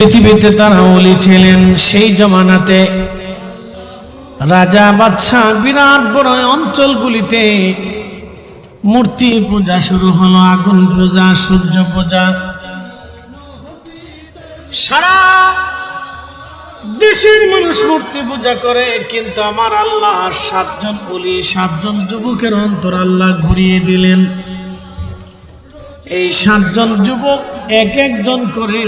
পৃথিবীতে তারা ওলি ছিলেন। সেই জমানাতে রাজা বাদশাহ বিরাট বড় অঞ্চলগুলিতে মূর্তি পূজা শুরু হলো, আগুন পূজা, সূর্য পূজা। সারা দেশের মানুষ মূর্তি পূজা করে, কিন্তু আমার আল্লাহ 7 জন ওলি, 7 জন যুবকের অন্তর আল্লাহ ঘুরিয়ে দিলেন। এই 7 জন যুবক এক একজন করে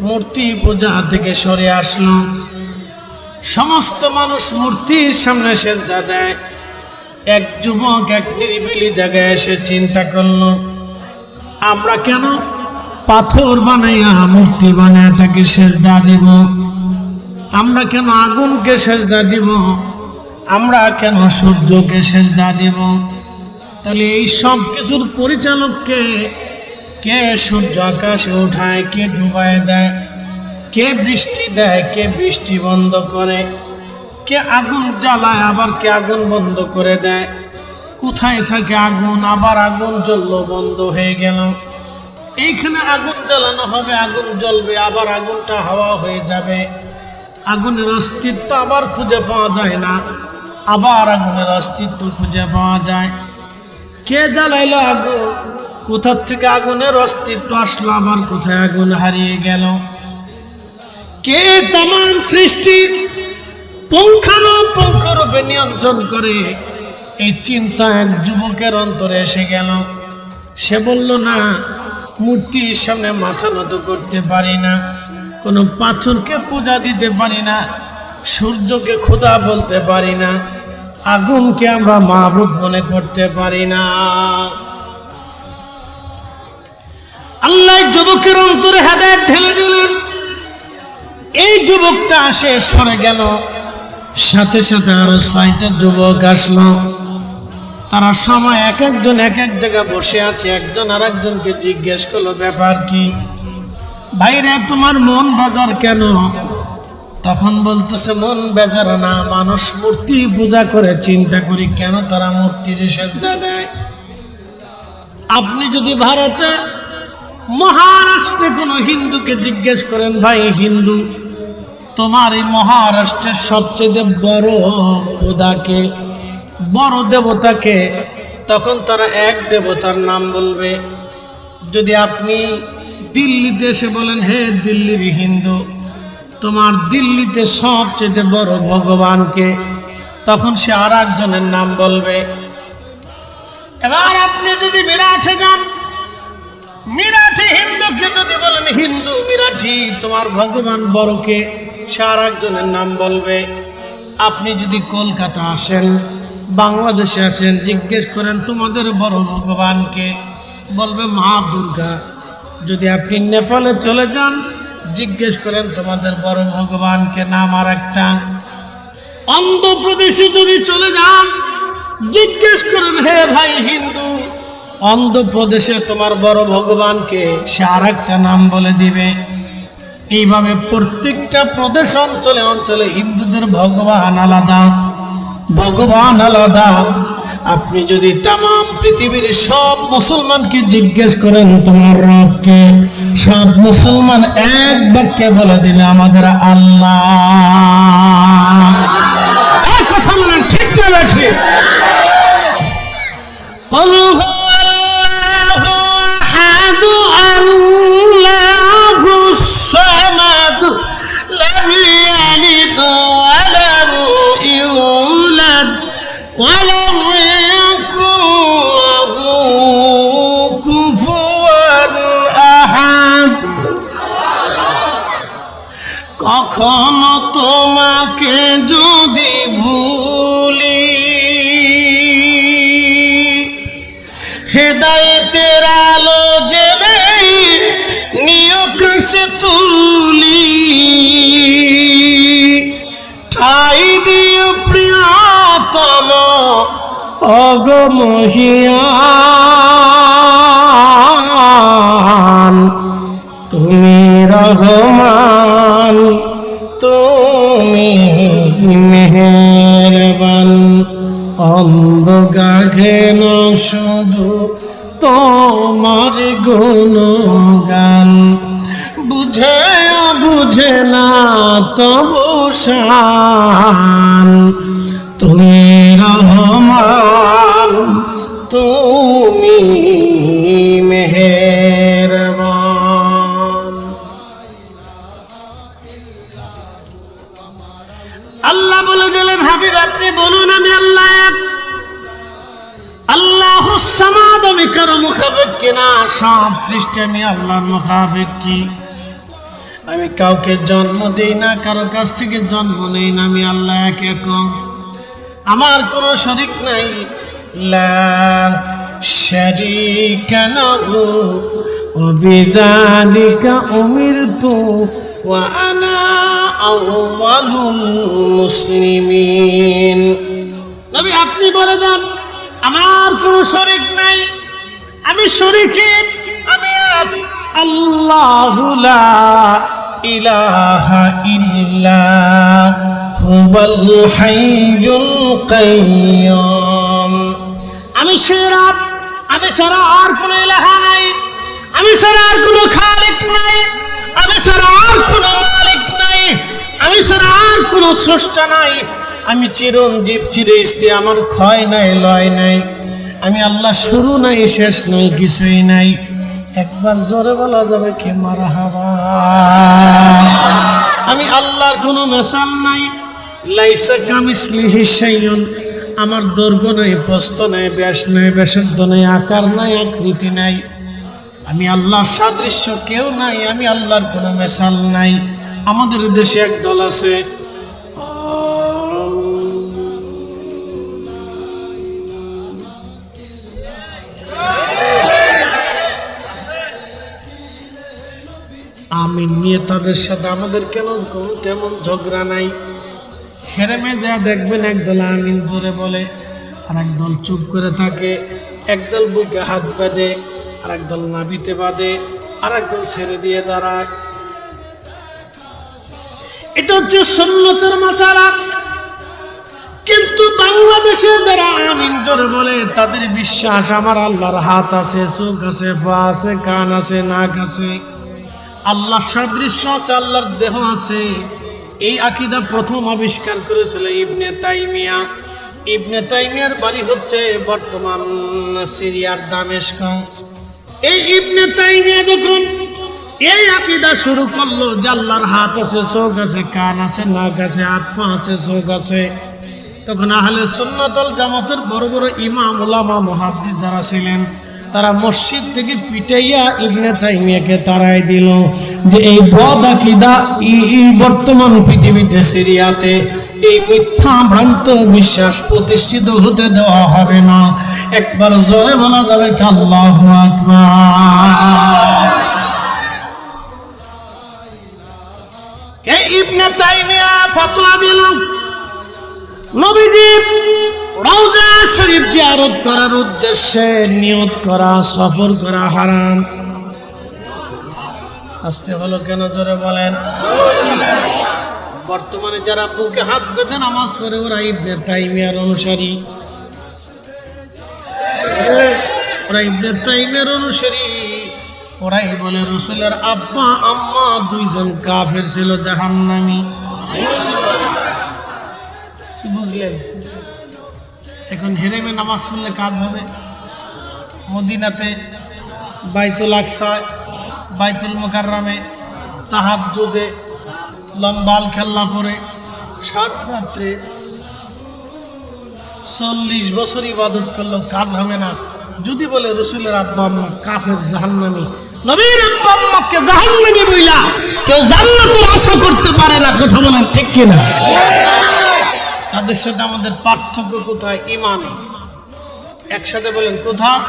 মূর্তি পূজা থেকে সরে আসলো। সমস্ত মানুষ মূর্তির সামনে সেজদা দেয়। এক যুবক এক নিরিবিলি জায়গায় এসে চিন্তা করলো, আমরা কেন পাথর বানাইয়া মূর্তি বানায় তাকে সেজদা দিব? আমরা কেন আগুনকে সেজদা দিব? আমরা কেন সূর্যকে সেজদা দিব? তাহলে এই সব কিছুর পরিচালককে কে? সূর্য আকাশে উঠায়, কে ডুবায় দেয়, কে বৃষ্টি দেয়, কে বৃষ্টি বন্ধ করে, কে আগুন জ্বালায় আবার কে আগুন বন্ধ করে দেয়। কোথায় থাকে আগুন? আবার আগুন জ্বললো, বন্ধ হয়ে গেল। এইখানে আগুন জ্বালানো হবে, আগুন জ্বলবে, আবার আগুনটা হাওয়া হয়ে যাবে। আগুনের অস্তিত্ব আবার খুঁজে পাওয়া যায় না, আবার আগুনের অস্তিত্ব খুঁজে পাওয়া যায়। কে জ্বালাইলো আগুন? কোথা থেকে আগুনের অস্তিত্ব আসলো, আবার কোথায় আগুন হারিয়ে গেল? কে তাম সৃষ্টির পুঙ্খানুপুঙ্খরূপে নিয়ন্ত্রণ করে? এই চিন্তা এক যুবকের অন্তরে এসে গেল। সে বলল, না, মূর্তির সামনে মাথা নত করতে পারি না, কোনো পাথরকে পূজা দিতে পারি না, সূর্যকে খোদা বলতে পারি না, আগুনকে আমরা মাবুদ মনে করতে পারি না। আল্লাহ যুবকের অন্তরে হেদায়েত ঢেলে দিলেন। এই যুবকটা আসে সরে গেল, সাথে সাথে আরো 6টা যুবক আসলো। তারা সবাই এক একজন এক এক জায়গায় বসে আছে। একজন আর একজনকে জিজ্ঞেস করলো, ব্যাপার কি ভাইরা, তোমার মন বাজার কেন? তখন বলতেছে, মন বেজার না, মানুষ মূর্তি পূজা করে, চিন্তা করি কেন তারা মূর্তির সেজদা দেয়। আপনি যদি ভারতে মহারাষ্ট্রে কোনো হিন্দুকে জিজ্ঞেস করেন, ভাই হিন্দু, তোমার এই মহারাষ্ট্রের সবচেয়ে বড় খোদাকে, বড় দেবতাকে, তখন তারা এক দেবতার নাম বলবে। যদি আপনি দিল্লিতে এসে বলেন, হে দিল্লির হিন্দু, তোমার দিল্লিতে সবচেয়ে বড় ভগবানকে, তখন সে আর একজনের নাম বলবে। এবার আপনি যদি মিরাটে যান, মিরাঠি হিন্দুকে যদি বলেন, হিন্দু মিরাঠি, তোমার ভগবান বড়কে, সে আর একজনের নাম বলবে। আপনি যদি কলকাতা আসেন, বাংলাদেশে আসেন, জিজ্ঞেস করেন তোমাদের বড় ভগবানকে, বলবে মা দুর্গা। যদি আপনি নেপালে চলে যান, জিজ্ঞেস করেন তোমাদের বড় ভগবানকে, নাম আর একটা। অন্ধ্রপ্রদেশে যদি চলে যান, জিজ্ঞেস করেন, হে ভাই হিন্দু, অন্ধ্রপ্রদেশে তোমার বড় ভগবানকে, সে আর একটা নাম বলে দিবে। এইভাবে প্রত্যেকটা প্রদেশ অঞ্চলে অঞ্চলে হিন্দুদের ভগবান আলাদা, ভগবান আলাদা। আপনি যদি তাম পৃথিবীর সব মুসলমানকে জিজ্ঞেস করেন তোমার রবকে, সব মুসলমান এক বাক্যে বলে দিবে আমাদের আল্লাহ। আর কথা বলেন, ঠিক না ঠিক? কখনো তোমাকে যদি ভুলি, হেদায়েতের আলো জেলে নিয়কাশে তুলি, ঠাই দিও প্রিয়তম অগমহিয়ান, তুমি রহমান, তুমি মেহেরবান। অন্ধ গাঘেন শুধু তোমার গুণগান, বুঝে বুঝে না তবু শান, তুমি রহমান তুমি মেহেরবান। আল্লাহ বলে দিলেন, হাবিব আপনি বলুন আমি আল্লাহ এক। আল্লাহুস সামাদ, আমি কারো মুখাপেক্ষী না, সব সৃষ্টি আমি আল্লাহর মুখাপেক্ষী। আমি কাউকে জন্ম দেই না, কারো কাছ থেকে জন্ম নেই না, আমি আল্লাহ এক একক, আমার কোনো শরীক নাই। লা শারীকা লাহু ওয়া বিযালিকা উমিরতু ওয়া আনা আউয়ালুল মুসলিমিন। নবী আপনি বলে দেন আমার কোনো শরীক নাই, আমি শরীকহীন, আমি এক। আল্লাহু লা ইলাহা ইল্লা হুয়াল হাইয়ুল কাইয়্যুম। আমি সেরা, আমি ছাড়া আর কোনো ইলাহা নাই, আমি ছাড়া আর কোনো খালিক নাই, আমি ছাড়া আর কোনো মালিক নাই, আমি ছাড়া আর কোনো স্রষ্টা নাই। আমি চিরঞ্জীব চিরস্থায়ী, আমার ক্ষয় নাই লয় নাই, আমি আল্লাহ শুরু নাই শেষ নাই কিছুই নাই। একবার জোরে বলা যাবে কি মারহাবা। আমি আল্লাহর কোনো মেসাল নাই। লাইসা কামিসলিহি শাইউন, আমার দৈর্ঘ্য নাই, প্রস্থ নাই, ব্যাস নাই, ব্যাসার্ধ নাই, আকার নাই, আকৃতি নাই। আমি আল্লাহর সাদৃশ্য কেউ নাই, আমি আল্লাহর কোনো মেসাল নাই। আমাদের দেশে এক দল আছে, আমিন নিয়ে তাদের সাথে আমাদের কেন কোনো তেমন ঝগড়া নাই। হেরেমে যা দেখবেন একদল আমিন জোরে বলে, আর একদল চুপ করে থাকে, একদল বুকে হাত বাঁধে, আর একদল নাভিতে বাঁধে, আর একদল ছেড়ে দিয়ে দাঁড়ায়। এটা হচ্ছে সুন্নতের মাসালা। কিন্তু বাংলাদেশে যারা আমিন জোরে বলে তাদের বিশ্বাস আমার আল্লাহর হাত আছে, চোখ আছে, পা আছে, কান আছে, নাক আছে, আল্লাহ সাদৃশ্য আছে, আল্লাহর দেহ আছে। এই আকীদা প্রথম আবিষ্কার করেছিল ইবনে তাইমিয়া। ইবনে তাইমিয়ার বাড়ি হচ্ছে বর্তমান সিরিয়ার দামেস্ক। এই ইবনে তাইমিয়া যখন এই আকীদা শুরু করলো যে আল্লাহর হাত আছে, চোখ আছে, কান আছে, নাক আছে, হাত পা আছে, চোখ আছে, তখন আহলে সুন্নাত ওয়াল জামাতের বড় বড় ইমাম উলামা মুহাদ্দিস যারা ছিলেন তারা মসজিদ থেকে পিটাইয়া ইবনে তাইমিয়াকে তাড়াই দিল যে এই বদ আকীদা এই বর্তমান পৃথিবীতে সিরিয়াতে এই মিথ্যা ভ্রান্ত বিশ্বাস প্রতিষ্ঠিত হতে দেওয়া হবে না। একবার জোরে বলা যাবে কি আল্লাহু আকবার। এই ইবনে তাইমিয়া ফতোয়া দিল নবীজি রওজা শরীফ জিয়ারত করার উদ্দেশ্যে নিয়ত করা, সফর করা হারাম। আসতে হলো কেন জোরে বলেন। বর্তমানে যারা বুকে হাত বেঁধে নামাজ পড়ে ওরা ইবনে তাইমিয়ার অনুসারী, ওরা ইবনে তাইমিয়ার অনুসারী। ওরাই বলে রাসূলের আব্বা আম্মা দুইজন কাফের ছিল, জাহান্নামী। কি বুঝলেন? এখন হেরেমে নামাজ পড়লে কাজ হবে? মদিনাতে বাইতুল আকসা, বাইতুল মুকাররমে তাহাজ্জুদে লম্বাল খেলা করে সারা রাত্রে 40 বছর ইবাদত করলেও কাজ হবে না যদি বলে রাসূলের আব্বা আম্মা কাফের, জাহান্নামী। নবীর আব্বা আম্মাকে জাহান্নামী বইলা কেউ জান্নাতের আশা করতে পারে না। কথা বলেন ঠিক কিনা? তাদের সাথে আমাদের পার্থক্য কোথায়? ঈমানে। একসাথে বলেন কোথায়?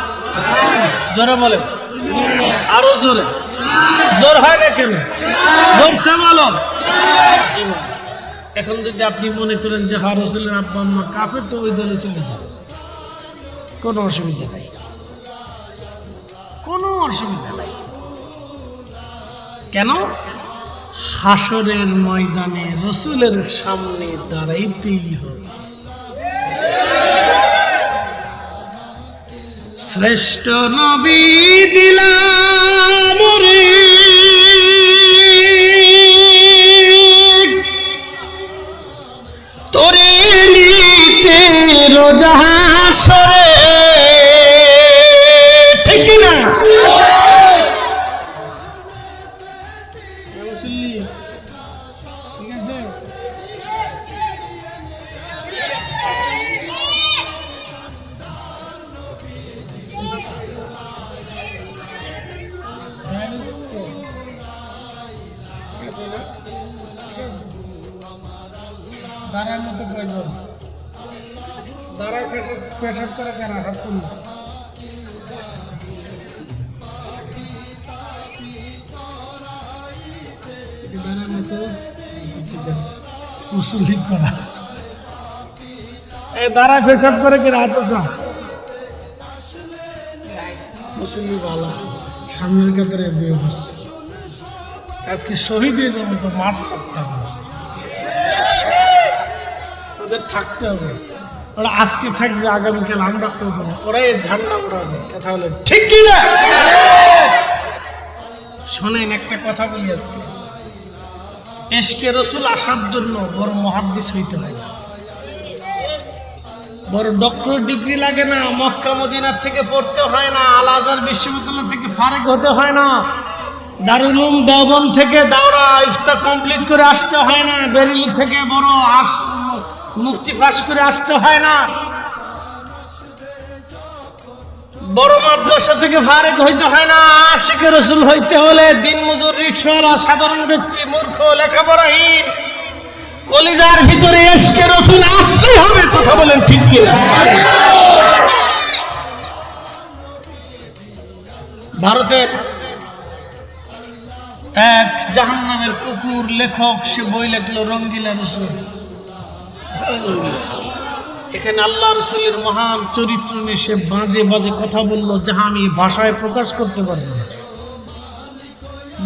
জোরে বলেন, আরো জোরে। জোর হয় না কেন? জোরসে বলো। ঈমান। এখন যদি আপনি মনে করেন যে হ্যাঁ রাসূলের আব্বা আম্মা কাফের, তো ওই দলে চলে যান, কোনো অসুবিধা নাই, কোনো অসুবিধা নাই। কেন? হাসরের ময়দানে রাসূলের সামনে দাঁড়াইতেই হবে। শ্রেষ্ঠ নবী দিলাম রে মুসল্লি, ঠিক আছে? দাঁড়ার মতো প্রয়োজন, দাঁড়ায় পেশাব করে কেন? হাত তুলুন। দাঁড়ার মতো, ঠিক আছে, মুসল্লি করা। এই দাঁড়ায় পেশাব করে কিনা হাত উঠা। মুসল্লি ভালো, সামনের কাতারে বিয়ে করছে। আজকে শহীদ হয়ে যাবো তো মাঠ ছাড়তে হবে, ওদের থাকতে হবে। ওরা আজকে থাকবে, আগামীকাল আমরা করবো না, ওরাই ঝান্ডা উড়াবে। কথা হলো ঠিক কিনা? শোনেন, একটা কথা বলি, আজকে এশকে রসুল আসার জন্য বড় মুহাদ্দিস হইতে হয়, বড় ডক্টর ডিগ্রি লাগে না, মক্কা মদিনার থেকে পড়তে হয় না, আল আজহার বিশ্ববিদ্যালয় থেকে ফারেক হতে হয় না, দারুল উলুম দেওবন্দ থেকে দাওরা ইফতা কমপ্লিট করে আসতে হয় না, বেরেলি থেকে বড় মুফতি পাস করে আসতে হয় না, বড় মাদ্রাসা থেকে ফারেক হইতে হয় না। আশিকে রসুল হইতে হলে দিন মজুর, রিকশাওয়ালা, সাধারণ ব্যক্তি, মূর্খ, লেখাপড়াহীন, কলিজার ভিতরে এশকে রসুল আসতেই হবে। কথা বলেন ঠিক কিনা? ভারতের এক জাহান্নামের কুকুর লেখক, সে বই লেখলো রঙ্গিলা রসুল। এখানে আল্লাহ রসুলের মহান চরিত্র নিয়ে সে বাজে বাজে কথা বললো, যাহা আমি ভাষায় প্রকাশ করতে পারবো না,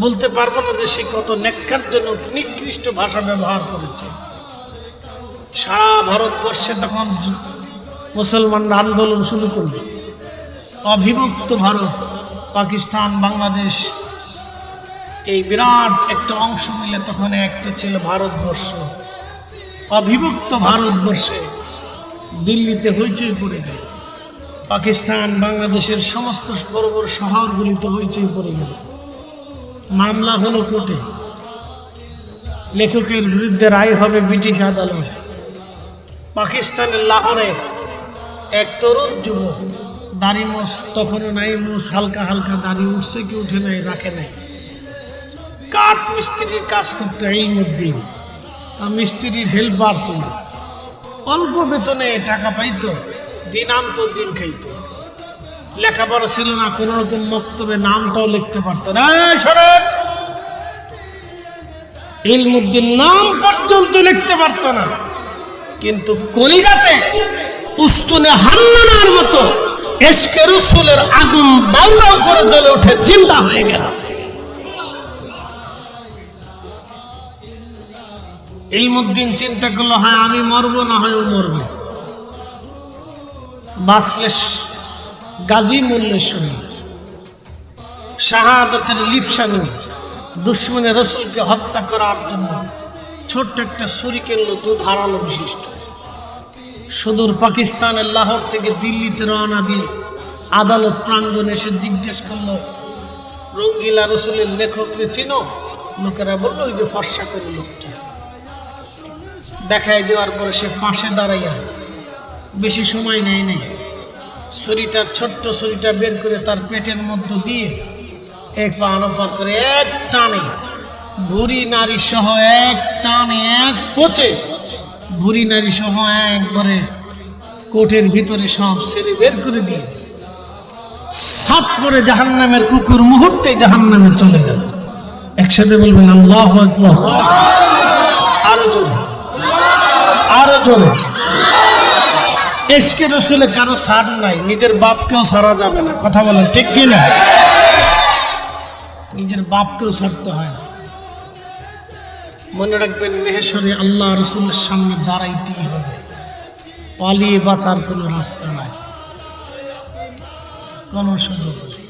বলতে পারবো না যে সে কত ন্যাক্কারজনক নিকৃষ্ট ভাষা ব্যবহার করেছে। সারা ভারতবর্ষে তখন মুসলমানরা আন্দোলন শুরু করল। অবিভক্ত ভারত, পাকিস্তান, বাংলাদেশ, এই বিরাট একটা অংশ মিলে তখন একটা ছিল ভারতবর্ষ। অবিভক্ত ভারতবর্ষে দিল্লিতে হইচই পড়ে গেল, পাকিস্তান, বাংলাদেশের সমস্ত বড় বড় শহরগুলিতে হইচই পড়ে গেল। মামলা হলো কোর্টে, লেখকের বিরুদ্ধে রায় হবে ব্রিটিশ আদালত। পাকিস্তানের লাহোরে এক তরুণ যুবক, দাড়ি মোছ তখনও নাই, মোছ হালকা হালকা দাড়ি উঠছে কি উঠে নাই, রাখে নাই, কাঠ মিস্ত্রির কাজ করতো ইলমুদ্দিন। মিস্ত্রির হেল্পার ছিল, অল্প বেতনে টাকা পাইতো, দিন আনতো দিন খাইতো। লেখাপড়া ছিল না, কোন রকম মক্তবে নামটাও লিখতে পারতো না। ইলমুদ্দিন নাম পর্যন্ত লিখতে পারতো না, কিন্তু কলিজাতে উস্তুনে হান্নানের মতো এশকে রসুলের আগুন দাউ দাউ করে জ্বলে উঠে জিন্দা হয়ে গেল। ইলমুদ্দিন চিন্তা করলো, হয় আমি মরবো, না হয় ও মরবে, বাঁচলে গাজী, মরলে শহীদ। শাহাদাতের লিপসা নিয়ে দুশ্মনের রসুলকে হত্যা করার জন্য ছোট্ট একটা ছুরি কিনলো, দুধ হারালো বিশিষ্ট। সুদূর পাকিস্তানের লাহোর থেকে দিল্লিতে রওনা দিয়ে আদালত প্রাঙ্গণে এসে জিজ্ঞেস করলো, রঙ্গিলা রসুলের লেখককে চিনো? লোকেরা বললো, ওই যে ফর্সা করে লোকটা। দেখাই দেওয়ার পরে সে পাশে দাঁড়াইয়া বেশি সময় নেয় নাই, ছুরিটার ছোট্ট ছুরিটা বের করে তার পেটের মধ্য দিয়ে এক পা আনপার করে এক টানে বুড়ি নারী সহ এক টানে এক পচে বুড়ি নারী সহ একবারে কোটের ভিতরে সব ছেড়ে বের করে দিয়ে দিল। সাত করে জাহান্নামের কুকুর মুহূর্তে জাহান্নামে চলে গেল। একসাথে বলবেন আল্লাহু আকবার। আরো জোরে, আরো জোরে। এশকে রসুলে কারো ছাড় নাই, নিজের বাপকেও ছাড়া যাবে না। কথা বলেন ঠিক কিনা? নিজের বাপকেও ছাড়তে হয় না। মনে রাখবেন, মেহেশ্বরে আল্লাহ রসুলের সামনে দাঁড়াইতেই হবে, পালিয়ে বাঁচার কোনো রাস্তা নাই, কোনো সুযোগ নেই।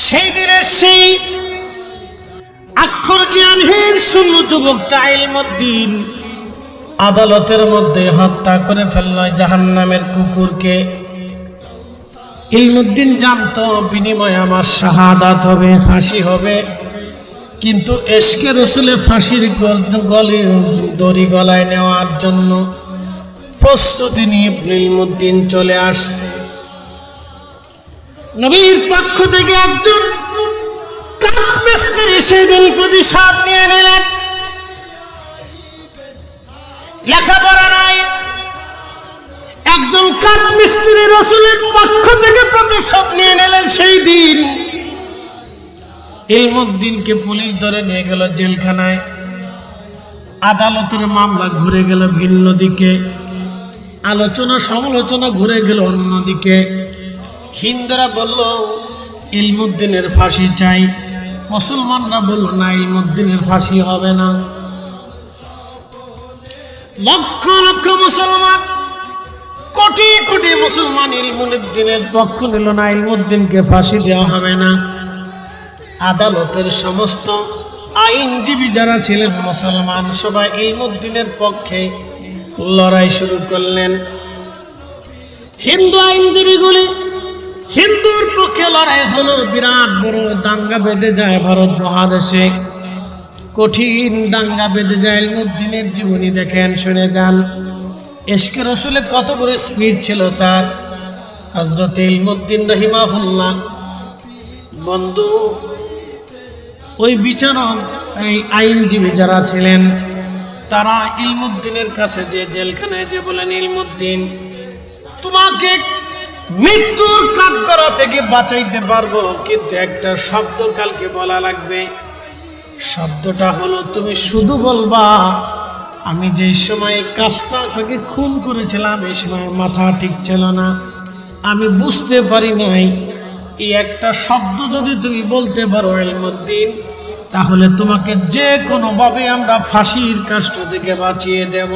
সেই দিনের সেই অক্ষর জ্ঞানহীন শূন্য যুবকটা ইলমুদ্দিন আদালতের মধ্যে হত্যা করে ফেলল জাহান্নামের কুকুরকে। ইলমুদ্দিন জানতো বিনিময়ে আমার শাহাদাত হবে, ফাঁসি হবে, কিন্তু এশকে রসুলে ফাঁসির দড়ি গলায় নেওয়ার জন্য প্রস্তুতি নিয়ে ইলমুদ্দিন চলে আসছে। নবীর পক্ষ থেকে একজন কাঠ মিস্ত্রি সেদিন প্রতিশোধ নিয়ে নিলেন। লেখাপড়া নাই, একজন কাঠ মিস্ত্রি রসুলের পক্ষ থেকে প্রতিশোধ নিয়ে নিলেন। সেই দিন ইলমুদ্দিনকে পুলিশ ধরে নিয়ে গেল জেলখানায়। আদালতের মামলা ঘুরে গেল ভিন্ন দিকে, আলোচনা সমালোচনা ঘুরে গেল অন্যদিকে। হিন্দুরা বলল ইলমুদ্দিনের ফাঁসি চাই, মুসলমানরা বলল না, ইলমুদ্দিনের ফাঁসি হবে না। লক্ষ লক্ষ মুসলমান, কোটি কোটি মুসলমান ইলমুদ্দিনের পক্ষ নিল না, ইলমুদ্দিনকে ফাঁসি দেওয়া হবে না। আদালতের সমস্ত আইনজীবী যারা ছিলেন মুসলমান, সবাই ইলমুদ্দিনের পক্ষে লড়াই শুরু করলেন। হিন্দু আইনজীবীগুলি হিন্দুর পক্ষে লড়াই হলো, বিরাট বড় দাঙ্গা বেঁধে যায় ভারত মহাদেশে, কঠিন দাঙ্গা বেঁধে যায়। ইলমুদ্দিনের জীবনী দেখেন, শুনে যান। ইশকে রসুলে কত বড় স্পিড ছিল তার। হযরত ইলমুদ্দিন রাহিমাহুল্লাহ বন্ধু, ওই বিচারক, এই আইনজীবী যারা ছিলেন, তারা ইলমুদ্দিনের কাছে যে জেলখানায় যে বলেন, ইলমুদ্দিন তোমাকে মৃত্যুর কাঠগড়া থেকে বাঁচাইতে পারবো, কিন্তু একটা শব্দ কালকে বলা লাগবে। শব্দটা হলো, তুমি শুধু বলবা আমি যে সময় কাজটা আপনাকে খুন করেছিলাম, এই সময় মাথা ঠিক ছিল না, আমি বুঝতে পারি নাই। এই একটা শব্দ যদি তুমি বলতে পারো ইলমুদ্দিন, তাহলে তোমাকে যে কোনো ভাবে আমরা ফাঁসির কাষ্ট থেকে বাঁচিয়ে দেব।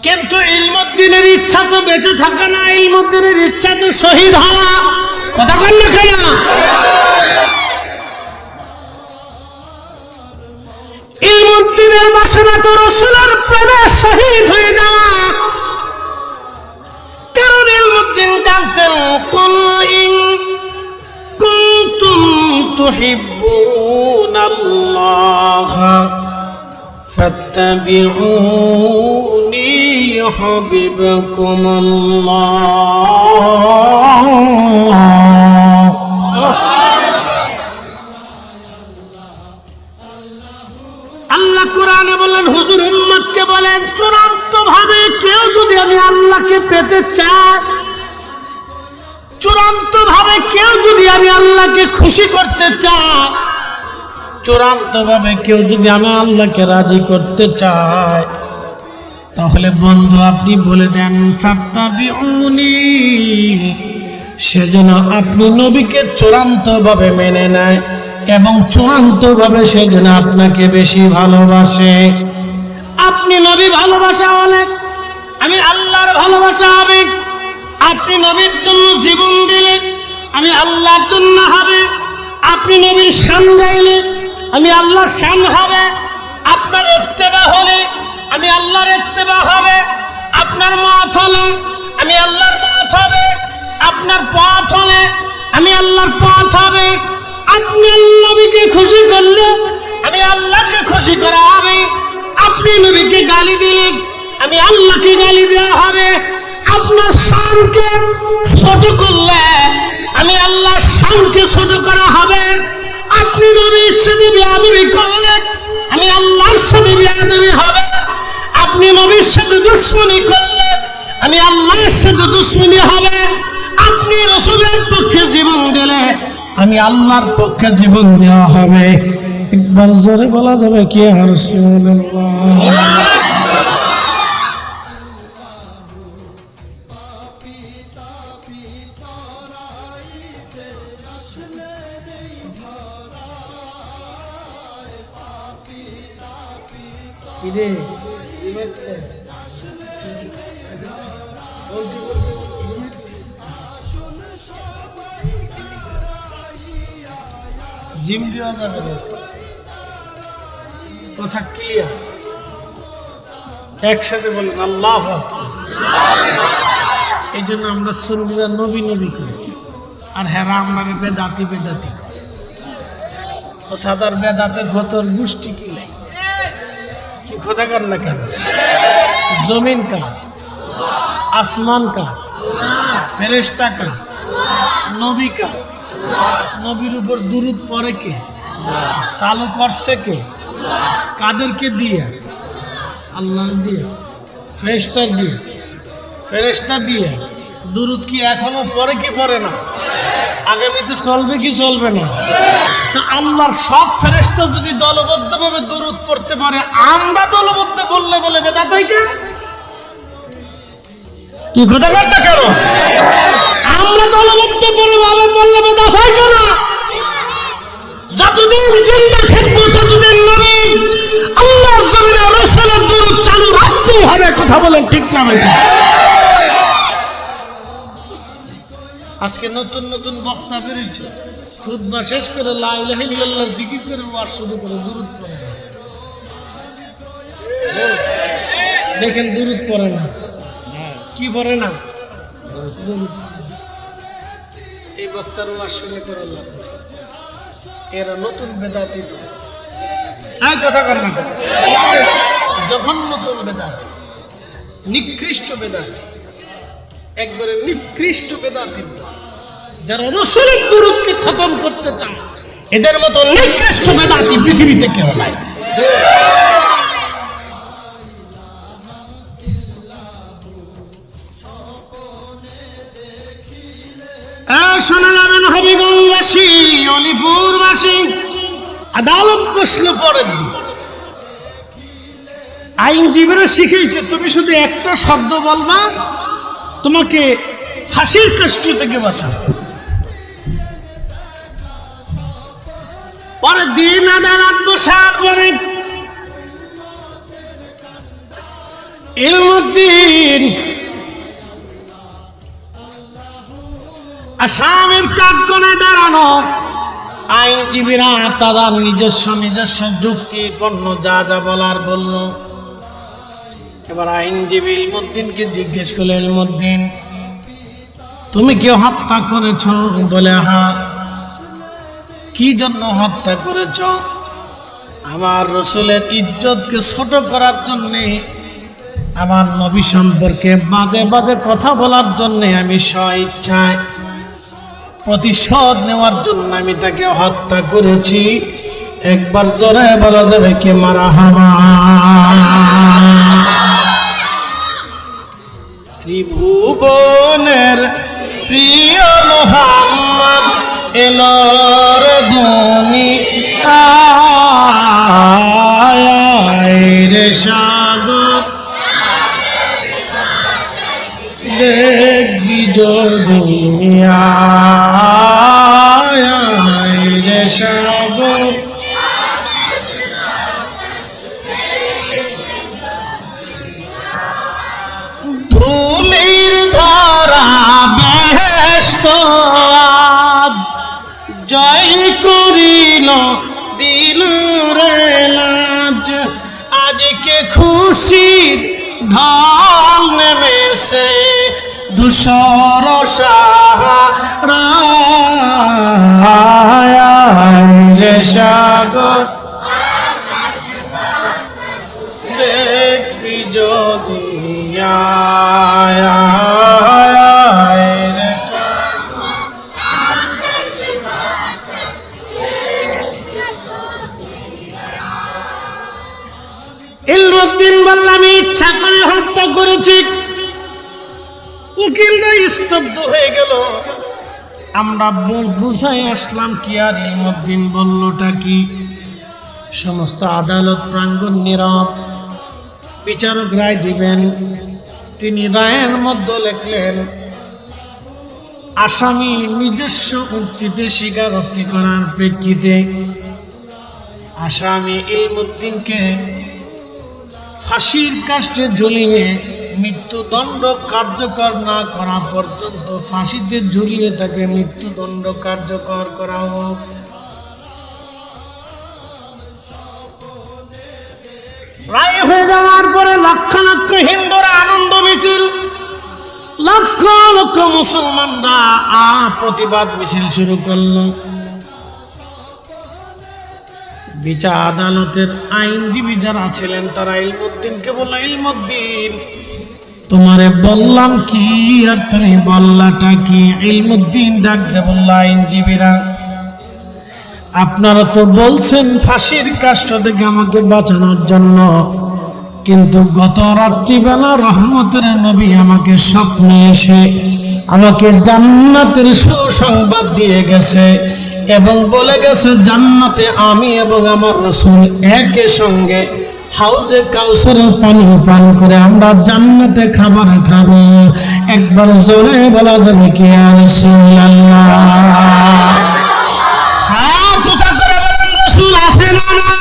কিন্তু ইলমুদ্দিনের ইচ্ছা তো বেঁচে থাকা না, ইলমুদ্দিনের ইচ্ছা তো শহীদ হওয়া। কথা বল না কেন? ইলমুদ্দিনের বাসনা তো রাসূলের প্রেমে শহীদ হয়ে যাওয়া। কারণ ইলমুদ্দিন জানতেন, কুল ইন কুনতুম তুহিব্বুনাল্লাহ ফাত্তাবিউনি ইউহিব্বুকুমুল্লাহ। আল্লাহ কোরআনে বলেন, হুজুর উম্মতকে বলেন, চূড়ান্ত ভাবে কেউ যদি আমি আল্লাহকে পেতে চায়, চূড়ান্ত ভাবে কেউ যদি আমি আল্লাহকে খুশি করতে চায়, চূড়ান্ত ভাবে কেউ যদি আমি আল্লাহকে রাজি করতে চায়, তাহলে বন্ধু আপনি বলে দেন ফাত্তাবিউনি, সেজন্য আপনি নবীকে চূড়ান্ত ভাবে মেনে নেয় এবং চূড়ান্ত ভাবে সেজন্য আপনাকে বেশি ভালোবাসে। আপনি নবী ভালোবাসা হলে আমি আল্লাহর ভালোবাসা হবে। আপনি নবীর জন্য জীবন দিলে আমি আল্লাহর জন্য হবে। আপনি নবীর শান গাইলে আমি আল্লাহর শান হবে। আপনার ইত্তেবা হলে আমি আল্লাহর ইত্তেবা হবে। আপনার মত হলে আমি আল্লাহর মত হবে। আপনার পথ হলে আমি আল্লাহর পথ হবে। আপনি নবীকে খুশি করলে আমি আল্লাহকে খুশি করা হবে। আপনি নবীকে গালি দিলে আমি আল্লাহকে গালি দেওয়া হবে। আপনার শানকে ছোট করলে আমি আল্লাহর শানকে ছোট করা হবে। আপনি নবীর সাথে বেয়াদবি করলে আমি আল্লাহর সাথে বেয়াদবি হবে। আপনি নবীর সাথে দুশমনি করলে আমি আল্লাহর সাথে দুশমনি হবে। আপনি রাসূলের পক্ষে জীবন দিলে আমি আল্লাহর পক্ষে জীবন দেওয়া হবে। একবার জোরে বলা যাবে কি ইয়া রাসূলুল্লাহ? জিম দেওয়া যাবে না, কথা ক্লিয়ার। একসাথে বলুন আল্লাহু আকবার। এই জন্য আমরা সুন্নিরা নবী নবী করি, আর হেরা আমরা বেদাতি বেদাতি করি। ও সাদার বেদাতের ভতর গোষ্ঠী কি নাই, কি কথা কর না কেন? জমিন কার, আসমান কার, ফেরেশতা কার, নবী কার? নবীর উপর দুরূদ পড়ে কে? চালু করছে কে? কাদেরকে দিয়ে? আল্লাহ দিয়ে, ফেরেশতা দিয়ে। ফেরেশতা দিয়ে দুরূদ কি এখনো পড়ে কি পড়ে না? আগামীতে চলবে কি চলবে না? তা আল্লাহর সব ফেরেশতা যদি দলবদ্ধভাবে দুরূদ পড়তে পারে, আমরা দলবদ্ধ বললে বলে বেদাত হয় কেন? কি কথা বল না কেন? আমরা দলবদ্ধ পড়ে ভাবে বললে বেদাত হয় কেন? যতদিন জিন্দা থাকবো ততদিন নবী আল্লাহর জমিনে রাসূলের দুরূদ চালু রাখতেই হবে। কথা বলেন ঠিক না ভাই? আজকে নতুন নতুন বক্তা বেরিয়েছে, খুতবা শেষ করে লা ইলাহা ইল্লাল্লাহ জিকির করে ওয়াজ শুরু করে দুরূদ পড়ে না। দেখেন দুরূদ পড়ে না, কি পড়ে না? দুরূদ। এই বক্তার ওয়াজ শুনে করে লাভ নেই, এরা নতুন বেদাতি। তো এই কথা কর না কেন? যখন নতুন বেদাতি, নিকৃষ্ট বেদাতি, একবারে নিকৃষ্ট বেদাতি যারা রাসূলের দুরূদকে খতম করতে চান, এদের মতো নিকৃষ্ট বেদাতি পৃথিবীতে কেউ নাই। শোনা যাবেন হবিগঞ্জবাসী, অলিপুরবাসী, আদালত বসলো পরের দিন। আইনজীবীরা শিখেছে তুমি শুধু একটা শব্দ বলবা, তোমাকে ফাঁসির কষ্ট থেকে বাঁচাবে। পরের দিন আদালত বসার পরে ইলমুদ্দিন আসামির কাঠগড়ায় দাঁড়ানো। আইনজীবীরা তারা নিজস্ব যুক্তিপূর্ণ যা যা বলার বলল। এবার আইনজীবী ইলমুদ্দিনকে জিজ্ঞেস করলেন, ইলমুদ্দিন তুমি কি হত্যা করেছ? বলে হ্যাঁ। কি জন্য হত্যা করেছ? আমার রাসূলের ইজ্জতকে ছোট করার জন্য, আমার নবী সম্পর্কে বাজে বাজে কথা বলার জন্য আমি স্বইচ্ছায় প্রতিশোধ নেওয়ার জন্য আমি তাকে হত্যা করেছি। একবার জোরে বলা যাবে কি মারহাবা? ত্রিভুবনের প্রিয় মুহাম্মদ এলো রে দুনিয়ায় রে সাগর দেখবি দুনিয়ায় রে সাগর। ধুলির ধরা বেহেশত আজ জয় করিল দিল রে লাজ। আজকে খুশির ঢল নেমেছে ধূসর সাহারা রে সাগর দেখবি যদি রে সাগর। ইলমুদ্দিন বলল আমি ইচ্ছা করে হত্যা করেছি। উকিলরা স্তব্ধ হয়ে গেল। আমরা বুঝাই আসলাম কি, আর ইলমুদ্দিন বললটা কি? সমস্ত আদালত প্রাঙ্গণ নীরব। বিচারক রায় দিবেন। তিনি রায়ের মধ্যে লিখলেন, আসামি নিজস্ব উক্তিতে স্বীকারোক্তি করার প্রেক্ষিতে আসামি ইলমুদ্দিনকে ফাঁসির কাষ্ঠে ঝুলিয়ে মৃত্যুদণ্ড কার্যকর না করা পর্যন্ত ফাঁসিতে ঝুলিয়ে তাকে মৃত্যুদণ্ড কার্যকর করা হোক। রায় হয়ে যাওয়ার পরে লক্ষ লক্ষ হিন্দুরা আনন্দ মিছিল, লক্ষ লক্ষ মুসলমানরা প্রতিবাদ মিছিল শুরু করলো। বিচার আদালতের আইনজীবী যারা ছিলেন তারা ইলমুদ্দিনকে বলল, ইলমুদ্দিন তোমারে বললাম কি আর তুমি বললাটা কি? ইলমুদ্দিন ডাক দে বলল, আইনজীবীরা আপনারা তো বলছেন ফাঁসির কাষ্ট থেকে আমাকে বাঁচানোর জন্য, কিন্তু গত রাত্রিবেলা রহমতের নবী আমাকে স্বপ্নে এসে আমাকে জান্নাতের সুসংবাদ দিয়ে গেছে এবং বলে গেছে জান্নাতে আমি এবং আমার রাসূল একই সঙ্গে হাউজে কাউসারের পানি পান করে আমরা জান্নাতে খাবার খাবো। একবার জোরে বলা যাবে কি ইয়া রাসূলুল্লাহ? হাত উঁচা করে বলেন, রাসূল আছেন না নাই?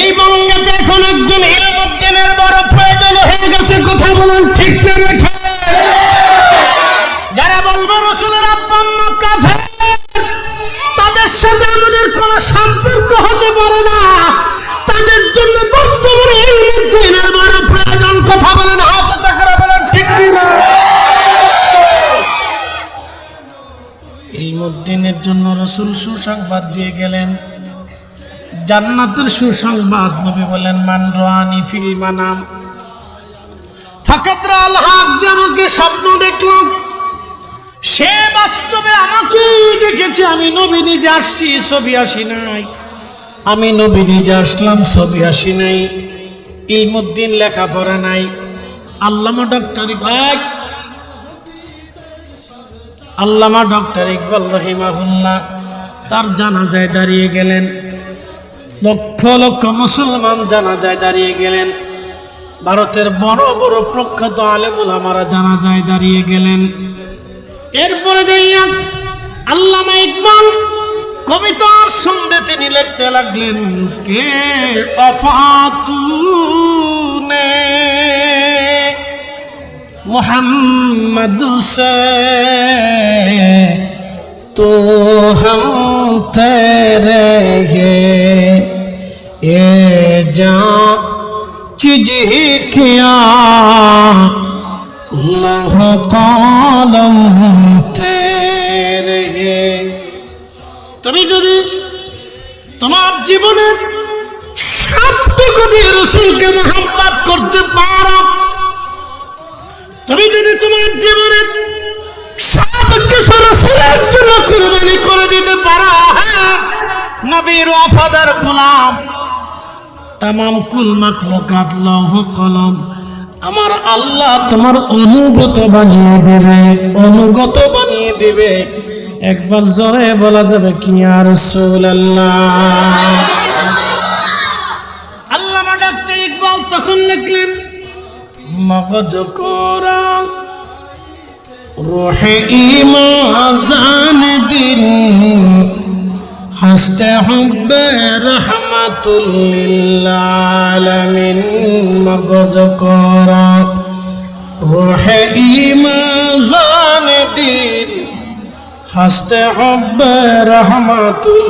এই বঙ্গেতে এখন একজন ইলমুদ্দিনের বড় প্রয়োজন হয়ে গেছে। কথা বলেন ঠিক না বেঠিক? যারা বলবে রাসূলের আব্বা আম্মা কাফের, তাদের সাথে আমাদের কোনো সম্পর্ক হতে পারে না, তাদের জন্য বর্তমানে ইলমুদ্দিনের বড় প্রয়োজন। কথা বলেন, হাত উঁচা করে বলেন ঠিক না? ইলমুদ্দিনের জন্য রাসূল সুসংবাদ দিয়ে গেলেন, জান্নাতের সুসংবাদ। নবী বলেন, মান রাআনি ফিল মানাম ফাকাদ রাআল হক। যে আমাকে স্বপ্ন দেখলাম সে বাস্তবে আমাকেই দেখেছে। আমি নবী নিজে আসছি, ছবি আসি নাই। আমি নবী নিজে আসলাম, ছবি আসি নাই। ইলমুদ্দিন লেখাপড়া নাই। আল্লামা ডক্টর ইকবাল রহিমাহুল্লাহ তার জানাজায় দাঁড়িয়ে গেলেন। লক্ষ লক্ষ মুসলমান জানাজায় দাঁড়িয়ে গেলেন। ভারতের বড় বড় প্রখ্যাত আলেম ওলামারা জানাজায় দাঁড়িয়ে গেলেন। এরপরে যাইয়া আল্লামা ইকবাল কবিতার সঙ্গে তিনি লিখতে লাগলেন, কে অফাতুনে মুহাম্মদ সে तो हम तेरे ये जान चीज किया लौह कलम तेरे। তুমি যদি তোমার জীবনের সবটুকু দিয়ে রাসূলকে মুহাব্বত করতে পারো, তুমি যদি তোমার জীবনের সবকিছু রাসূলের জন্য কুরবানি করে দিতে পারো, নবীর ওয়াফাদার গোলাম, তামাম কুল মাখলুকাত লৌহ কলম, আমার আল্লাহ তোমার অনুগত বানিয়ে দেবে, অনুগত বানিয়ে দেবে। একবার জোরে বলা যাবে কি ইয়া রাসূলুল্লাহ? আল্লামা ডক্টর ইকবাল তখন লিখলেন, মগজ কোরা রূহে ঈমান জান দিন হাসতে হুব্বে রহমাতুল লিল আলামিন। মগজ কোরা রূহে ঈমান জান দিন হাসতে হুব্বে রহমাতুল।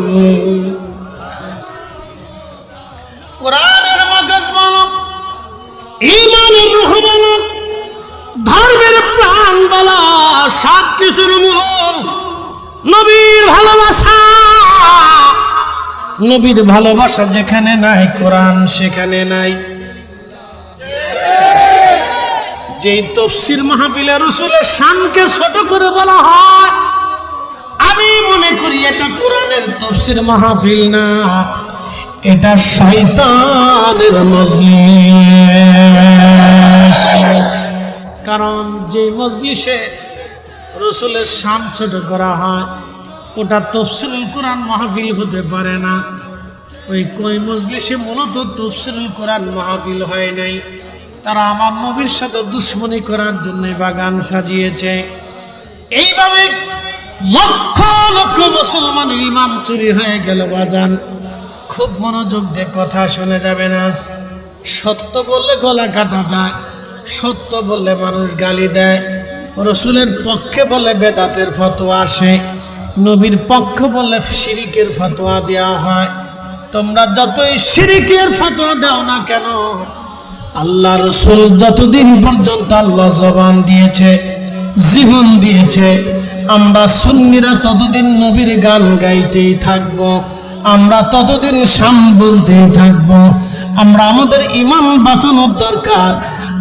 কোরআনের মগজ বলো, ঈমানের রূহ বলো, ধর্মের প্রাণ বলা, সব কিছুর মূল নবীর ভালোবাসা। নবীর ভালোবাসা যেখানে নাই কোরআন সেখানে নাই। যেই তাফসীর মাহফিলে রাসূলের শানকে ছোট করে বলা হয়, আমি মনে করি এটা কোরআনের তাফসীর মাহফিল না, এটা শয়তানের মজলিস। কারণ যে মজলিসে রাসূলের শান ছোট করা হয় ওটা তাফসীরুল কোরআন মাহফিল হতে পারে না। ওই মজলিসে মূলত তাফসীরুল কোরআন মাহফিল হয় নাই, তারা আমার নবীর সাথে দুশ্মনী করার জন্য বাগান সাজিয়েছে। এইভাবে লক্ষ লক্ষ মুসলমান ইমান চুরি হয়ে গেল। বাজান খুব মনোযোগ দিয়ে কথা শুনে যাবেন। আজ সত্য বললে গলা কাটা যায়, সত্য বললে মানুষ গালি দেয়, রসুলের পক্ষে বলে বেদাতের ফতোয়া আসে, নবীর পক্ষ বললে শিরিকের ফতোয়া দেওয়া হয়। তোমরা যতই শিরিকের ফতোয়া দাও না কেন, আল্লাহ রসুল যতদিন পর্যন্ত আল্লাহ জবান দিয়েছে, জীবন দিয়েছে, আমরা সুন্নিরা ততদিন নবীর গান গাইতেই থাকব, আমরা ততদিন শাম বলতেই থাকব। আমরা আমাদের ইমান বাঁচানোর দরকার,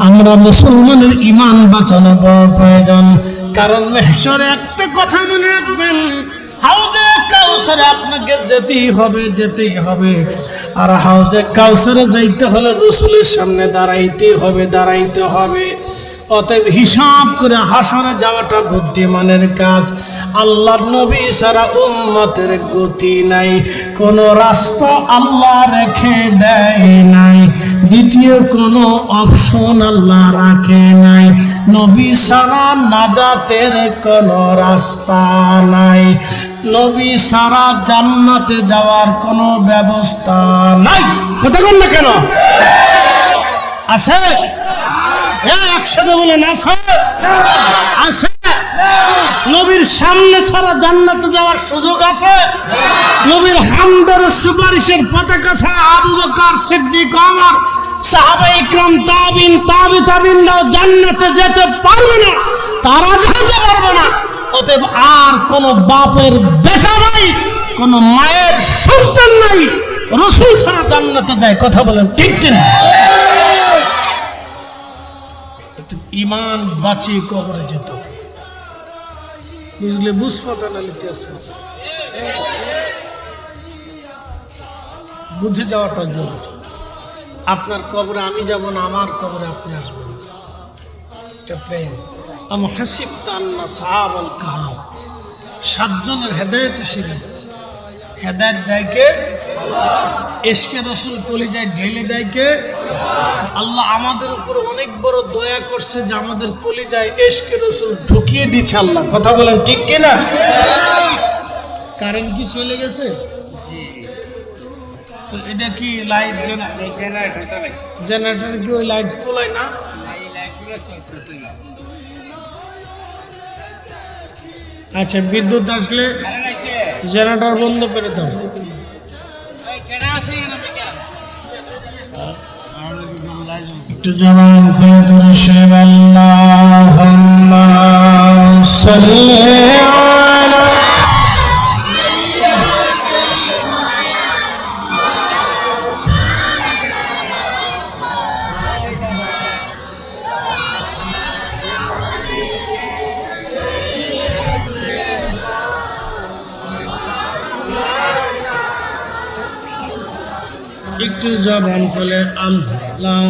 আমরা মুসলমানের ইমান বাঁচানো বড় প্রয়োজন। কারণ মেহশরে একটা কথা মনে রাখবেন, হাউজে কাউসারে আপনাকে যেতেই হবে, যেতেই হবে। আর হাউজে কাউসারে যাইতে হলে রসুলের সামনে দাঁড়াইতে হবে, দাঁড়াইতে হবে। অতএব হিসাব করে হাসরে যাওয়াটা বুদ্ধিমানের কাজ। আল্লাহর নবী ছাড়া উম্মতের গতি নাই, কোন রাস্তা আল্লাহ রেখে দেয় নাই, দ্বিতীয় কোনো অপশন আল্লাহ রাখে নাই। নবী ছাড়া নাজাতের কোনো রাস্তা নাই, নবী ছাড়া জান্নাতে যাওয়ার কোনো ব্যবস্থা নাই। কথা বল না কেন? আছে? একসাথে বলেন আছে? আছে? নবীর সামনে ছাড়া জান্নাতে যাওয়ার সুযোগ আছে? নবীর হামদের সুপারিশের পতাকা ছাড়া আবু বকর, সিদ্দিক, ওমর, সাহাবা ইকরাম, তাবিন, তাবিনরাও জান্নাতে যেতে পারবে না, তারা যেতে পারবে না। অতএব আর কোন বাপের বেটা নাই, কোন মায়ের সন্তান নাই রাসূল ছাড়া জান্নাতে যায়। কথা বলেন ঠিক কিনা? ইমান বাঁচিয়ে কবরে যেত, বুঝলে? বুঝপাতা না ইতিহাস বুঝে যাওয়াটা জরুরি। আপনার কবরে আমি যাব না, আমার কবরে আপনি আসবেন না, এটা প্রেম। আম হাসিবতা আন্না সাহাবাল কাহাব, সাতজনের হেদায়েত এসে গেল। হেদায়েত দেয় কে? ইশকে রাসূল কলিজায় ঢেলে দেয় কে? আল্লাহ আমাদের উপর অনেক বড় দয়া করছে যে আমাদের কলিজায় ইশকে রাসূল ঢুকিয়ে দিচ্ছে আল্লাহ। কথা বলেন ঠিক কিনা? কারেন্ট কি চলে গেছে? তো এটা কি লাইট জেনারেটর কি ওই লাইট কোলায় না? আচ্ছা, বিদ্যুৎ আসলে জেনারেটর বন্ধ করে দাও। একটু জবান খুলে ধরে সে আল্লাহুম্মা সাল্লি আলা একটু জবান খুলে আল্লাহ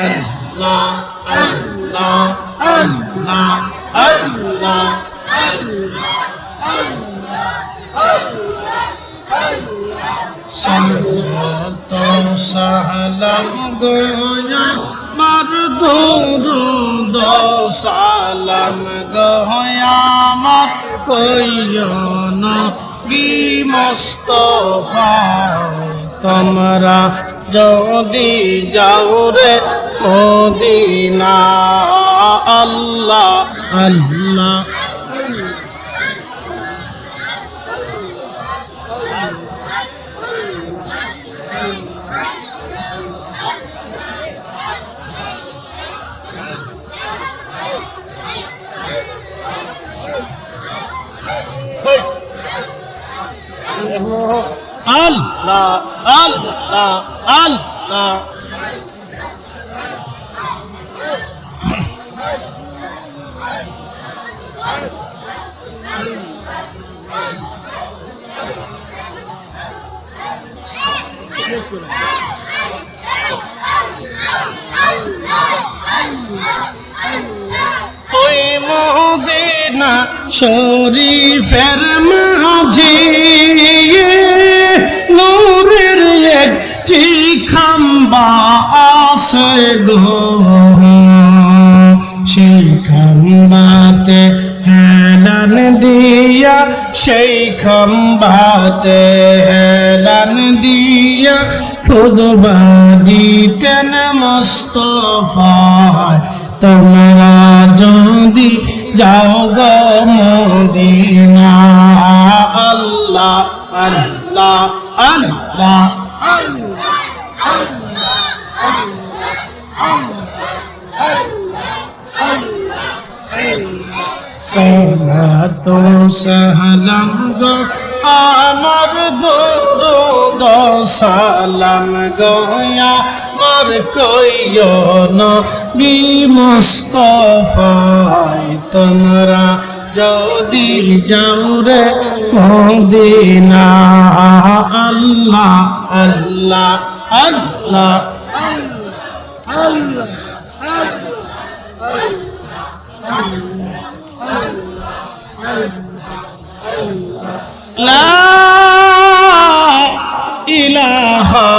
আল্লাহ আল্লাহ আল্লাহ আল্লাহ সালাত সালাম গোয়া মার দুরুদ সালাম গোয়া মার কইও নবী মুস্তাফা। তোমরা যদি যাও রে মদিনা, আল্লাহ আল্লাহ আল্লাহ আল্লাহ আল্লাহ। ওই মদিনা শরীফের মাঝে নূরের একটি খাম্বা আছে গো, সেই খাম্বাতে হেলান দিয়া, সেই খাম্বাতে হেলান দিয়া খুতবা দিতেন মুস্তাফায় তোমরা যদি যাও গো মদিনা আল্লাহ আল্লাহ আল্লাহ সালাত সালাম গো আমার দরুদ সালাম গো আমার কইও নবী মুস্তাফায় তোমরা যদি যাও রে মদিনা আল্লাহ আল্লাহ আল্লাহ আল্লাহ লা ইলাহা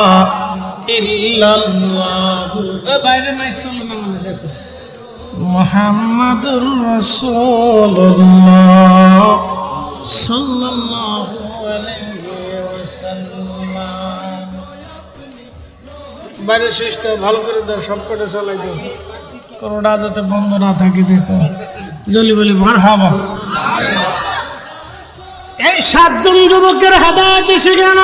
ইল্লাল্লাহ বাইরে মাইক চলবে না দেখো মুহাম্মাদুর রাসূলুল্লাহ সাল্লাল্লাহু আলাইহি ওয়াসাল্লাম বাইরে সুইচটা ভালো করে দাও সবকটা চালাই দাও কোনোটা যাতে বন্ধ না থাকে দেখো জলি বলি মারহাবা এই 7 জন যুবকের হেদায়েত এসে গেল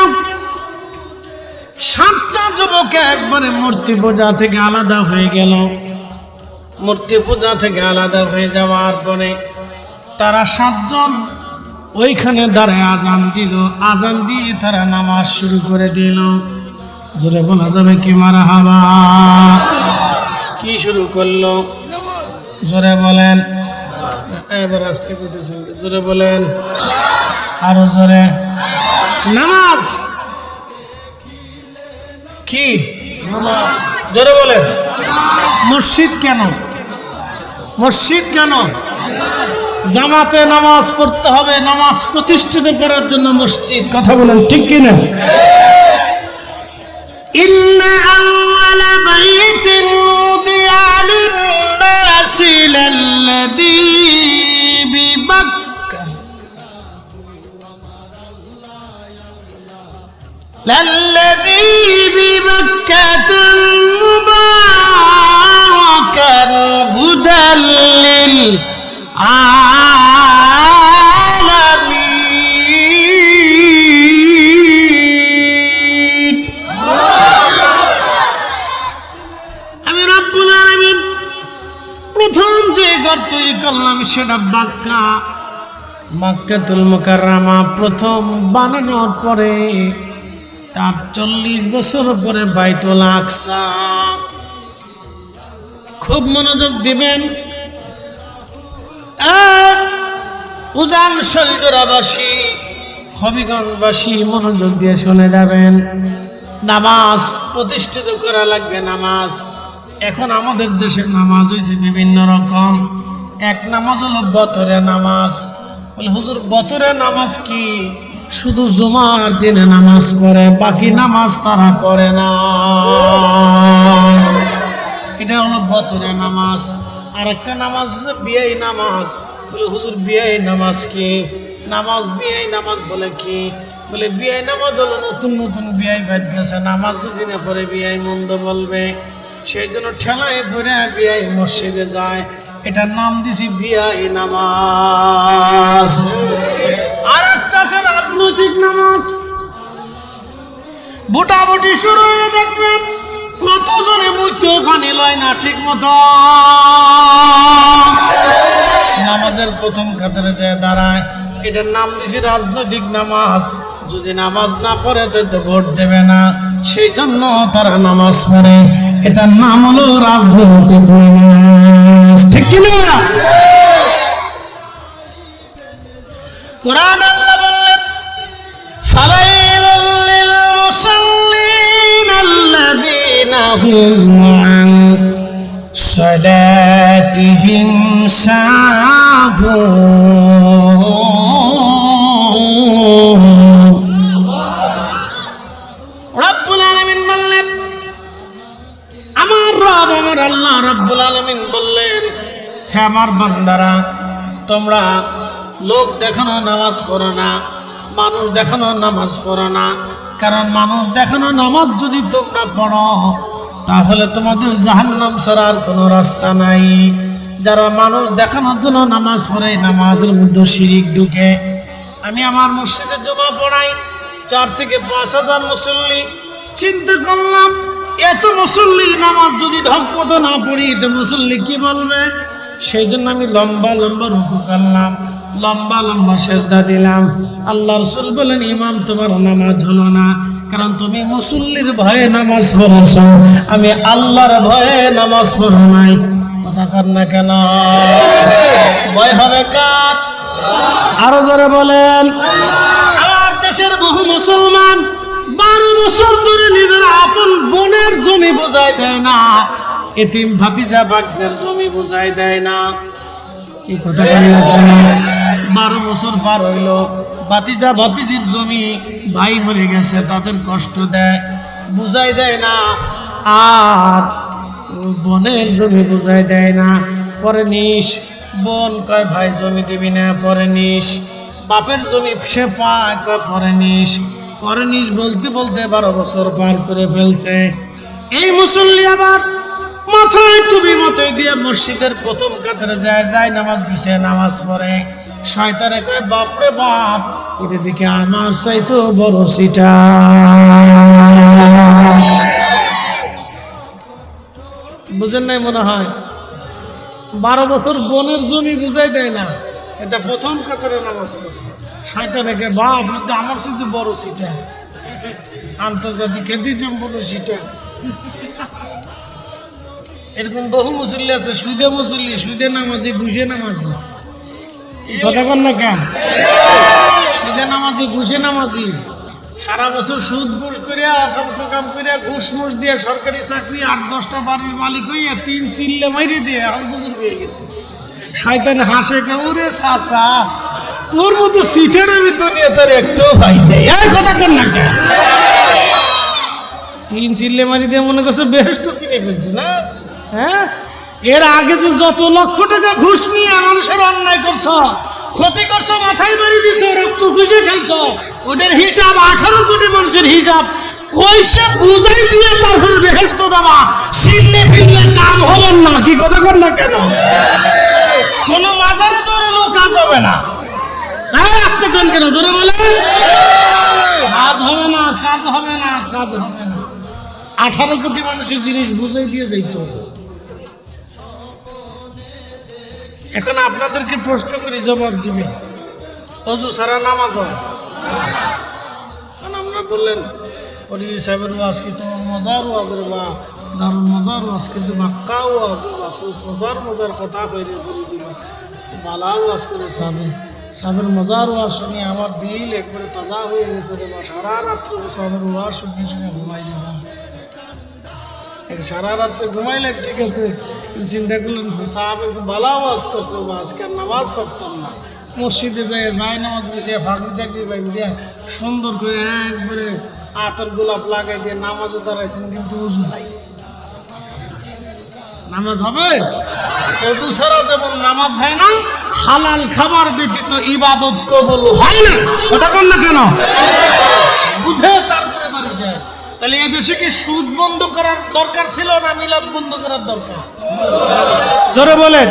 7টা যুবক একবারে মূর্তি পূজা থেকে আলাদা হয়ে গেল মূর্তি পূজা থেকে আলাদা হয়ে যাওয়ার পরে তারা 7 জন ওইখানে দাঁড়ায় আজান দিল আজান দিয়ে তারা নামাজ শুরু করে দিল জোরে বলা যাবে কি মারহাবা কি শুরু করলো জোরে বলেন এবার আস্তে করতেছেন জোরে বলেন আরো জোরে নামাজ কি জোরে বলেন মসজিদ কেন মসজিদ কেন জামাতে নামাজ পড়তে হবে নামাজ প্রতিষ্ঠিত করার জন্য মসজিদ কথা বলেন ঠিক কিনা ইন্না আউয়ালা বাইতিন উদিআ লিন-নাসি লাল্লাযী বিবাক্কা লাল্লাযী বিবাক্কাতা মুবারাকান হুদাল লিল সেটা মক্কাতুল মুকাররমা প্রথম বানানোর পরে তার 40 বছর পরে বাইতুল আকসা খুব মনোযোগ দিবেন আর উজান শৈলজোড়াবাসী হবিগঞ্জবাসী মনোযোগ দিয়ে শুনে যাবেন নামাজ প্রতিষ্ঠিত করা লাগবে নামাজ এখন আমাদের দেশে নামাজ হয়েছে বিভিন্ন রকম এক নামাজ হলো বতরের নামাজ বলে হুজুর বতরের নামাজ কি শুধু জুমার দিনে নামাজ পড়ে বাকি নামাজ তারা করে না এটা হলো বতরের নামাজ আর একটা নামাজ হচ্ছে বিয়াই নামাজ বলে হুজুর বিয়াই নামাজ কি নামাজ বিয়াই নামাজ বলে কি বলে বিয়াই নামাজ হলো নতুন নতুন বিয়াই বাদ গেছে নামাজ যদি না পড়ে বিয়াই মন্দ বলবে সেই জন্য ঠেলায় পড়ে বিয়াই মসজিদে যায় এটার নাম দিছি বিয়াই নামাজ আর একটা আছে রাজনৈতিক নামাজ বুটাবুটি শুরু হয়ে দেখবেন কতজনে মুখে পানি লয় না ঠিক মতো নামাজের প্রথম কাতারে যায় দাঁড়ায় এটার নাম দিছি রাজনৈতিক নামাজ যদি নামাজ না পড়ে তো ভোট দেবে না সেই জন্য তারা নামাজ পড়ে এটার নাম হলো রাজনৈতিক নামাজ ঠিক কিনা কোরআন আল্লাহ বললেন ফাওয়াইলুল লিল মুসাল্লিন আল্লাযীনা হুম আন সালাতিহিম সাহুন রব্বুল আলামিন বললেন আমার রব আমার আল্লাহ রব্বুল আলামিন বললেন হে আমার বান্দারা তোমরা লোক দেখানো নামাজ পড়ো না মানুষ দেখানো নামাজ পড়ো না কারণ মানুষ দেখানো নামাজ যদি তোমরা পড়ো তাহলে তোমাদের জাহান্নাম ছাড়ার কোনো রাস্তা নাই। যারা মানুষ দেখানোর জন্য নামাজ পড়ে নামাজের মধ্যে শিরিক ঢুকে। আমি আমার মসজিদে জমা পড়াই 4 থেকে 5,000 মুসল্লি। চিন্তা করলাম এত মুসল্লি নামাজ যদি ঢকমতো না পড়ি তো মুসল্লি কি বলবে। সেই জন্য আমি লম্বা লম্বা রুকু করলাম, লম্বা লম্বা সেজদা দিলাম। আল্লাহ রাসূল বলেন, ইমাম তোমার নামাজ হলো না, কারণ তুমি মুসল্লির ভয়ে নামাজ পড়েছ, আমি আল্লাহর ভয়ে নামাজ পড়ো নাই। কথা কর না কেন? ভয় হবে কার? আরো জোরে বলেন। আমার দেশের বহু মুসলমান 12 বছর ধরে নিজের আপন বোনের জমি বোঝাই দেয় না, এতিম ভাতিজা ভাগ্নের জমি বোঝাই দেয় না। কি কথা বলেন না কেন? 12 বছর পার হইল, ভাতিজা ভাতিজির জমি ভাই মরে গেছে তাদের কষ্ট দেয়, বুঝাই দেয় না। আর বোনের জমি বুঝাই দেয় না। পরে নিস বোন কয় ভাই জমি দিবি না, পরে নিস বাপের জমি সে পায় কয় পরে নিস, পরে নিস বলতে বলতে 12 বছর পার করে ফেলছে। এই মুসল্লি আবার মাথায় টুপি মাথায় দিয়ে মসজিদের প্রথম কাতারে যায় নামাজ বিছায় নামাজ পড়ে। শয়তানে কয় বাপরে বাপ, এটা দিকে আমার চাইতো বড় সিটা। বুঝেন নাই মনে হয়? 12 বছর বোনের জমি বুঝাই দেয় না, এটা প্রথম কাতারে নামাজ পড়ে। শয়তানে কয় বাপ, এটা আমার চাইতো বড় সিটা, আন্তর্জাতিক খ্যাতি সম্পন্ন সিটা। এরকম বহু মুসল্লি আছে, সুদে মুসল্লি, সুদে নামাজি, ঘুষে নামাজি। কথা কর না কেন? সুদে নামাজি, ঘুষে নামাজি, সারা বছর সুদ ঘুষ করিয়া কাম করিয়া ঘুষ মুষ দিয়ে সরকারি চাকরি 8-10টা বাড়ির মালিক হইয়া 3 চিল্লে মাইরে দিয়ে এখন বুজুর্গ হয়ে গেছে। শয়তান হাসে কে, ওরে চাচা তোর মতো সিটের আমি দুনিয়া তোর একটু ভাই নেই। আর কথা কর না কেন? 3 চিল্লে মারি দিয়ে মনে করছে বেহেশত কিনে ফেলছে না? হ্যাঁ, এর আগে যে যত লক্ষ টাকা ঘুষ নিয়ে মানুষের অন্যায় করছো, ক্ষতি করছো, মাথায় মারি দিছো, রক্ত চুষে খাইছো, ওটার হিসাব 18 কোটি মানুষের হিসাব কইসে বুঝাই দিয়ে তারপরে বেহেশত দেওয়া। শিল্লে ফিরলে নাম হবেন না। কি কথা কর না কেন? কোন মাজারে তোরে লোক কাজ হবে না। হ্যাঁ, আসতে কোন কেন জোরে বলে কাজ হবে না, কাজ হবে না, কাজ হবে না। 18 কোটি মানুষের জিনিস বুঝাই দিয়ে যাইতো। এখন আপনাদেরকে প্রশ্ন করি, জবাব দিবে। অজু ছাড়া নামাজ হয়? আমরা বললেন ওরি সাহেবের ওয়াজ কিন্তু মজার ওয়াজ রে, বা দারুণ মজার ওয়াজ, কিন্তু বাক্কা ওয়াজ, বা খুব মজার কথা কইরে বলে দিবা, ভালো ওয়াজ করে সাহেবের মজার ওয়াজ শুনে আমার দিল একবারে তাজা হয়ে গেছে রে বা। সারা রাত্রে সাহেবের ওয়াজ শুনে শুনে ঘুমাই যাবা। সারা রাত্রে ঘুমাইলে ঠিক আছে, চিন্তা করলেন সাহেব একটু ভালো আওয়াজ করছে, আজকে নামাজ ছাড়তাম না। মসজিদে যায় নামাজ বসে ফাঁকরি চাকরি বাইন দিয়ে সুন্দর করে একবারে আতর গোলাপ লাগাই দিয়ে নামাজে দাঁড়াইছেন, কিন্তু উজু নাই। নামাজ হবে? অজু ছাড়া যেমন নামাজ হয় না, হালাল খাবার ব্যতীত ইবাদত কবুল হয় না। কথা কন না কেন? বুঝে তারপরে বাড়ি যায়। তাহলে এদেশে কি সুদ বন্ধ করার দরকার ছিল না মিলাদ বন্ধ করার দরকার? জোরে বলেন,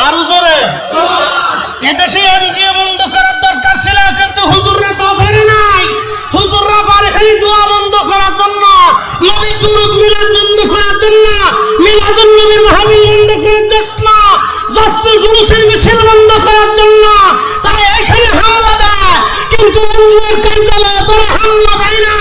আরো জোরে। এদেশে এনজিও বন্ধ করার দরকার ছিল, কিন্তু হুজুররা তা পারে নাই। হুজুররা পারে খালি দোয়া বন্ধ করার জন্য, নবী দুরূদ মিলাদ বন্ধ করার জন্য, মিলাদুন নবীর মাহফিল বন্ধ করার জন্য, জশ্ন জুলুসের মিছিল বন্ধ করার জন্য তারা এখানে হামলা দেয়, কিন্তু এনজিওর কার্যালয়ে তারা হামলা দেয় না।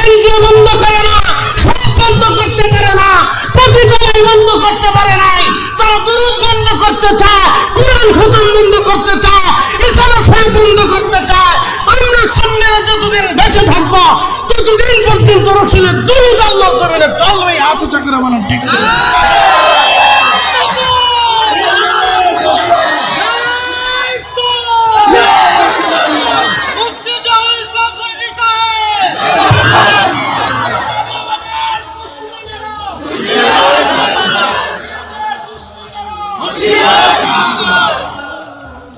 এনজিও বন্ধ করে না, সব বন্ধ করতে পারে না, পতিতালয় বন্ধ করতে পারে নাই। তারা দুরূদ বন্ধ করতে চায়, কোরআন খতম বন্ধ করতে চায়, ইসলাম বন্ধ করতে চায়। আমরা সামনে যতদিন বেঁচে থাকবো ততদিন পর্যন্ত রাসূলের দুরূদ আল্লাহর জমিনে চলবে। হাত উঁচা করে বলেন ঠিক না?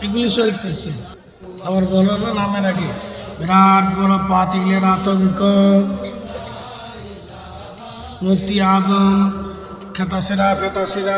এগুলি চলতেছে। আবার বলো না নামের আগে বিরাট বড় পাতিলের আতঙ্ক। মুফতি আজম খেতাসেরা